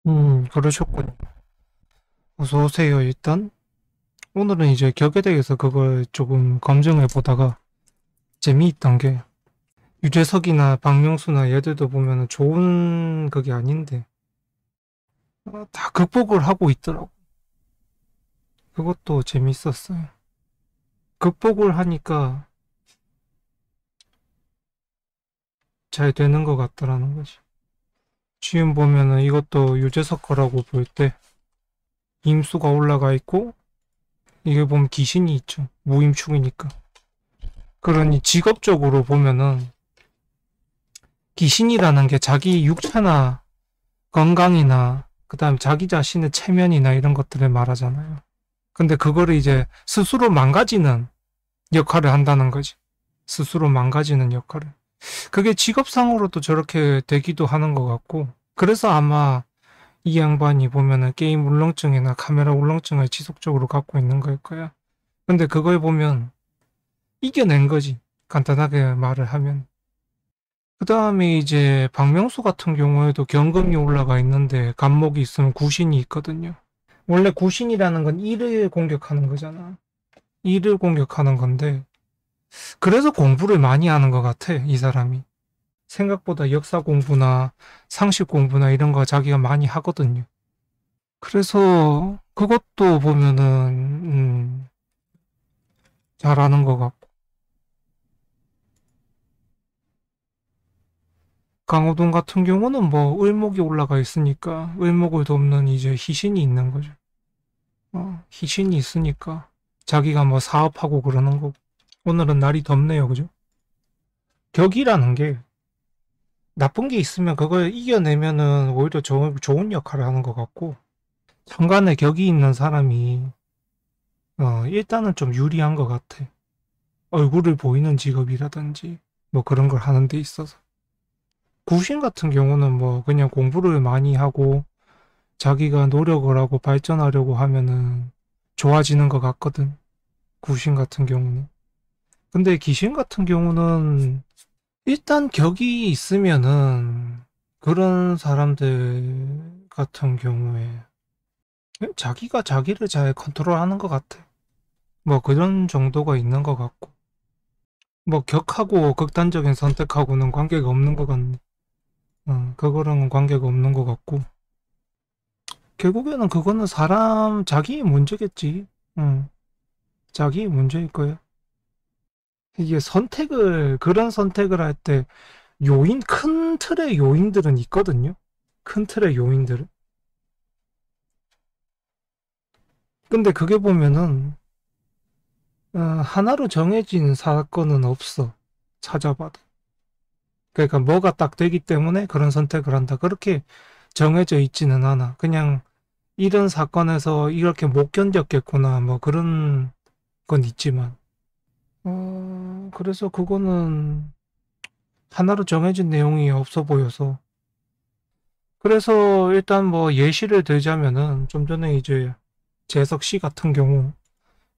그러셨군요. 어서 오세요, 일단. 오늘은 이제 격에 대해서 그걸 조금 검증해 보다가 재미있던 게 유재석이나 박명수나 얘들도 보면은 좋은 그게 아닌데 다 극복을 하고 있더라고. 그것도 재밌었어요. 극복을 하니까 잘 되는 것 같더라는 거지. 지금 보면은 이것도 유재석 거라고 볼 때 임수가 올라가 있고 이게 보면 기신이 있죠. 무임충이니까. 그러니 직업적으로 보면은 귀신이라는 게 자기 육체나 건강이나 그다음에 자기 자신의 체면이나 이런 것들을 말하잖아요. 근데 그거를 이제 스스로 망가지는 역할을 한다는 거지. 스스로 망가지는 역할을. 그게 직업상으로도 저렇게 되기도 하는 것 같고, 그래서 아마 이 양반이 보면은 게임 울렁증이나 카메라 울렁증을 지속적으로 갖고 있는 걸 거야. 근데 그걸 보면 이겨낸 거지. 간단하게 말을 하면. 그 다음에 이제 박명수 같은 경우에도 경금이 올라가 있는데 간목이 있으면 구신이 있거든요. 원래 구신이라는 건 일을 공격하는 거잖아. 일을 공격하는 건데 그래서 공부를 많이 하는 것 같아, 이 사람이. 생각보다 역사 공부나 상식 공부나 이런 거 자기가 많이 하거든요. 그래서 그것도 보면은 잘하는 것 같고. 강호동 같은 경우는 뭐 을목이 올라가 있으니까 을목을 돕는 이제 희신이 있는 거죠. 희신이 있으니까 자기가 뭐 사업하고 그러는 거고. 오늘은 날이 덥네요, 그죠? 격이라는 게 나쁜 게 있으면 그걸 이겨내면은 오히려 좋은 역할을 하는 것 같고, 천간에 격이 있는 사람이 일단은 좀 유리한 것 같아. 얼굴을 보이는 직업이라든지 뭐 그런 걸 하는 데 있어서. 구신 같은 경우는 뭐 그냥 공부를 많이 하고 자기가 노력을 하고 발전하려고 하면은 좋아지는 것 같거든. 구신 같은 경우는. 근데 귀신 같은 경우는 일단 격이 있으면은 그런 사람들 같은 경우에 자기가 자기를 잘 컨트롤하는 것 같아. 뭐 그런 정도가 있는 것 같고. 뭐 격하고 극단적인 선택하고는 관계가 없는 것 같네. 그거랑은 관계가 없는 것 같고. 결국에는 그거는 사람 자기의 문제겠지. 응, 자기의 문제일 거야. 이게 그런 선택을 할 때 큰 틀의 요인들은 있거든요. 큰 틀의 요인들은. 근데 그게 보면은, 하나로 정해진 사건은 없어. 찾아봐도. 그러니까 뭐가 딱 되기 때문에 그런 선택을 한다. 그렇게 정해져 있지는 않아. 그냥 이런 사건에서 이렇게 못 견뎠겠구나. 뭐 그런 건 있지만. 그래서 그거는 하나로 정해진 내용이 없어 보여서. 그래서 일단 뭐 예시를 들자면은 좀 전에 이제 재석 씨 같은 경우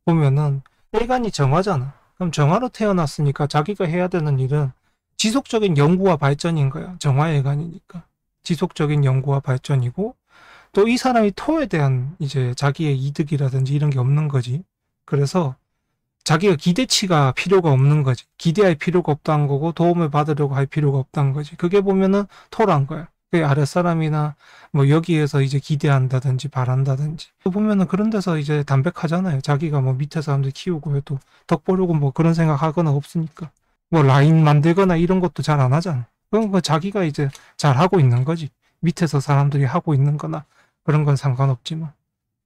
보면은 일간이 정화잖아. 그럼 정화로 태어났으니까 자기가 해야 되는 일은 지속적인 연구와 발전인 거야. 정화일간이니까. 지속적인 연구와 발전이고 또 이 사람이 토에 대한 이제 자기의 이득이라든지 이런 게 없는 거지. 그래서 자기가 기대치가 필요가 없는 거지. 기대할 필요가 없다는 거고 도움을 받으려고 할 필요가 없다는 거지. 그게 보면은 토란 거야. 그 아랫사람이나 뭐 여기에서 이제 기대한다든지 바란다든지 보면은 그런 데서 이제 담백하잖아요. 자기가 뭐 밑에 사람들 키우고 해도 덕 보려고 뭐 그런 생각 하거나 없으니까. 뭐 라인 만들거나 이런 것도 잘 안 하잖아. 그건 그 자기가 이제 잘 하고 있는 거지. 밑에서 사람들이 하고 있는 거나 그런 건 상관없지만.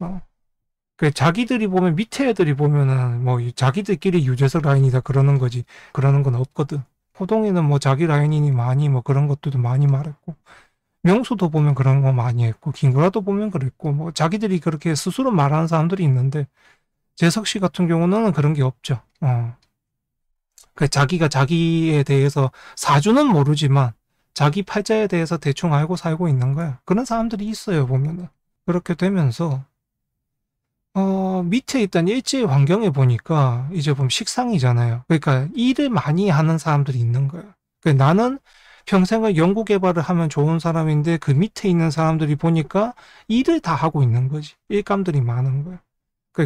어. 그 자기들이 보면 밑에 애들이 보면은 뭐 자기들끼리 유재석 라인이다 그러는 거지. 그러는 건 없거든. 호동이는 뭐 자기 라인이니 많이 뭐 그런 것들도 많이 말했고 명수도 보면 그런 거 많이 했고 김구라도 보면 그랬고 뭐 자기들이 그렇게 스스로 말하는 사람들이 있는데 재석 씨 같은 경우는 그런 게 없죠. 그 자기가 자기에 대해서 사주는 모르지만 자기 팔자에 대해서 대충 알고 살고 있는 거야. 그런 사람들이 있어요 보면은. 그렇게 되면서 밑에 있던 일지 환경에 보니까 이제 보면 식상이잖아요. 그러니까 일을 많이 하는 사람들이 있는 거야. 나는 평생을 연구 개발을 하면 좋은 사람인데 그 밑에 있는 사람들이 보니까 일을 다 하고 있는 거지. 일감들이 많은 거야.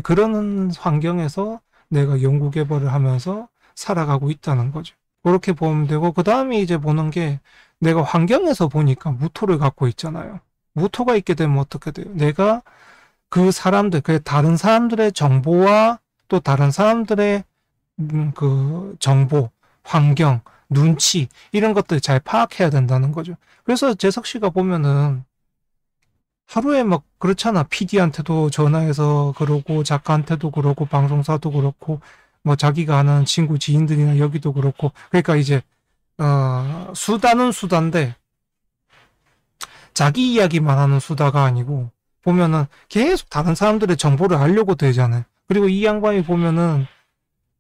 그런 환경에서 내가 연구 개발을 하면서 살아가고 있다는 거죠. 그렇게 보면 되고, 그 다음에 이제 보는 게 내가 환경에서 보니까 무토를 갖고 있잖아요. 무토가 있게 되면 어떻게 돼요? 내가 그 사람들, 그 다른 사람들의 정보와 또 다른 사람들의 그 정보, 환경, 눈치 이런 것들 잘 파악해야 된다는 거죠. 그래서 재석 씨가 보면은 하루에 막 그렇잖아. PD한테도 전화해서 그러고 작가한테도 그러고 방송사도 그렇고 뭐 자기가 아는 친구 지인들이나 여기도 그렇고 그러니까 이제 수다는 수다인데 자기 이야기만 하는 수다가 아니고 보면은 계속 다른 사람들의 정보를 알려고 되잖아요. 그리고 이 양반이 보면은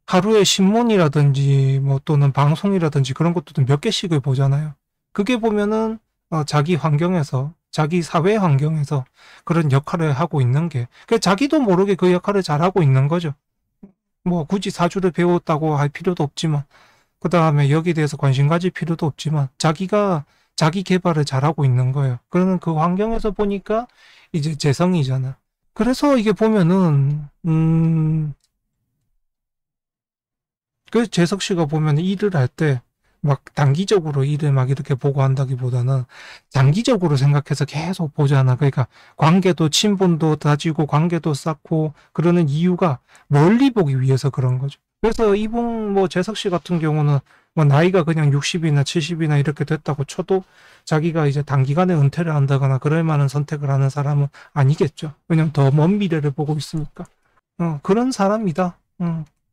하루에 신문이라든지 뭐 또는 방송이라든지 그런 것도 몇 개씩을 보잖아요. 그게 보면은 자기 환경에서 자기 사회 환경에서 그런 역할을 하고 있는 게 자기도 모르게 그 역할을 잘하고 있는 거죠. 뭐 굳이 사주를 배웠다고 할 필요도 없지만 그 다음에 여기에 대해서 관심 가질 필요도 없지만 자기가 자기 개발을 잘하고 있는 거예요. 그러는 그 환경에서 보니까 이제 재성이잖아. 그래서 이게 보면은 그 재석 씨가 보면 일을 할 때 막 단기적으로 일을 막 이렇게 보고 한다기보다는 장기적으로 생각해서 계속 보잖아. 그러니까 관계도 친분도 다지고 관계도 쌓고 그러는 이유가 멀리 보기 위해서 그런 거죠. 그래서 이분 뭐 재석 씨 같은 경우는 뭐 나이가 그냥 60이나 70이나 이렇게 됐다고 쳐도 자기가 이제 단기간에 은퇴를 한다거나 그럴 만한 선택을 하는 사람은 아니겠죠. 왜냐면 더 먼 미래를 보고 있으니까. 그런 사람이다.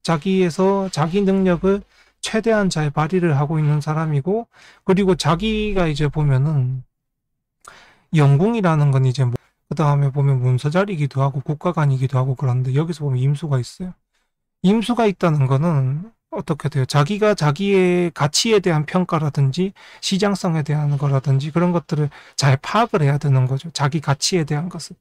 자기에서 자기 능력을 최대한 잘 발휘를 하고 있는 사람이고, 그리고 자기가 이제 보면은 영궁이라는 건 이제 뭐, 그 다음에 보면 문서자리기도 하고 국가관이기도 하고 그런데 여기서 보면 임수가 있어요. 임수가 있다는 거는 어떻게 돼요? 자기가 자기의 가치에 대한 평가라든지 시장성에 대한 거라든지 그런 것들을 잘 파악을 해야 되는 거죠. 자기 가치에 대한 것을.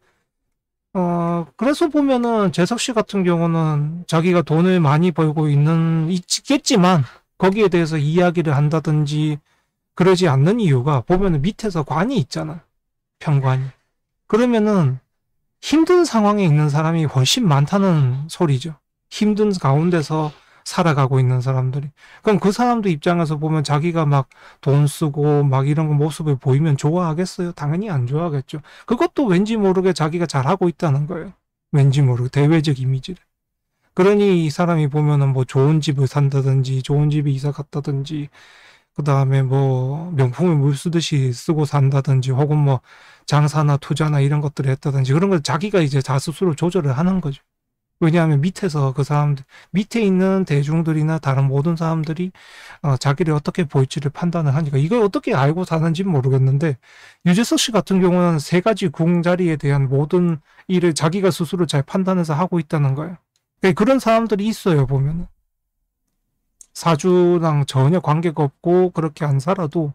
그래서 보면은 재석 씨 같은 경우는 자기가 돈을 많이 벌고 있겠지만 거기에 대해서 이야기를 한다든지 그러지 않는 이유가 보면은 밑에서 관이 있잖아. 평관이. 그러면은 힘든 상황에 있는 사람이 훨씬 많다는 소리죠. 힘든 가운데서 살아가고 있는 사람들이. 그럼 그 사람들 입장에서 보면 자기가 막 돈 쓰고 막 이런 모습을 보이면 좋아하겠어요? 당연히 안 좋아하겠죠. 그것도 왠지 모르게 자기가 잘하고 있다는 거예요. 왠지 모르게 대외적 이미지를. 그러니 이 사람이 보면은 뭐 좋은 집을 산다든지 좋은 집에 이사 갔다든지 그 다음에 뭐 명품을 물 쓰듯이 쓰고 산다든지 혹은 뭐 장사나 투자나 이런 것들을 했다든지 그런 걸 자기가 이제 다 스스로 조절을 하는 거죠. 왜냐하면 밑에서 그 사람들, 밑에 있는 대중들이나 다른 모든 사람들이 자기를 어떻게 볼지를 판단을 하니까 이걸 어떻게 알고 사는지 모르겠는데 유재석 씨 같은 경우는 세 가지 궁 자리에 대한 모든 일을 자기가 스스로 잘 판단해서 하고 있다는 거예요. 그런 사람들이 있어요, 보면은. 사주랑 전혀 관계가 없고 그렇게 안 살아도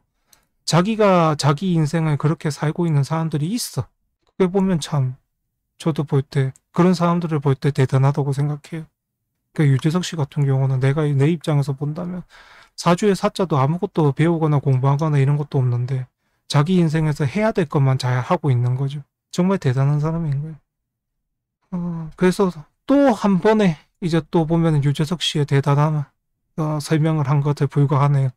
자기가 자기 인생을 그렇게 살고 있는 사람들이 있어. 그게 보면 참 저도 볼 때 그런 사람들을 볼 때 대단하다고 생각해요. 유재석 씨 같은 경우는 내가 내 입장에서 본다면 사주의 사자도 아무것도 배우거나 공부하거나 이런 것도 없는데 자기 인생에서 해야 될 것만 잘 하고 있는 거죠. 정말 대단한 사람인 거예요. 그래서 또 한 번에 이제 또 보면 유재석 씨의 대단함 설명을 한 것에 불과하네요.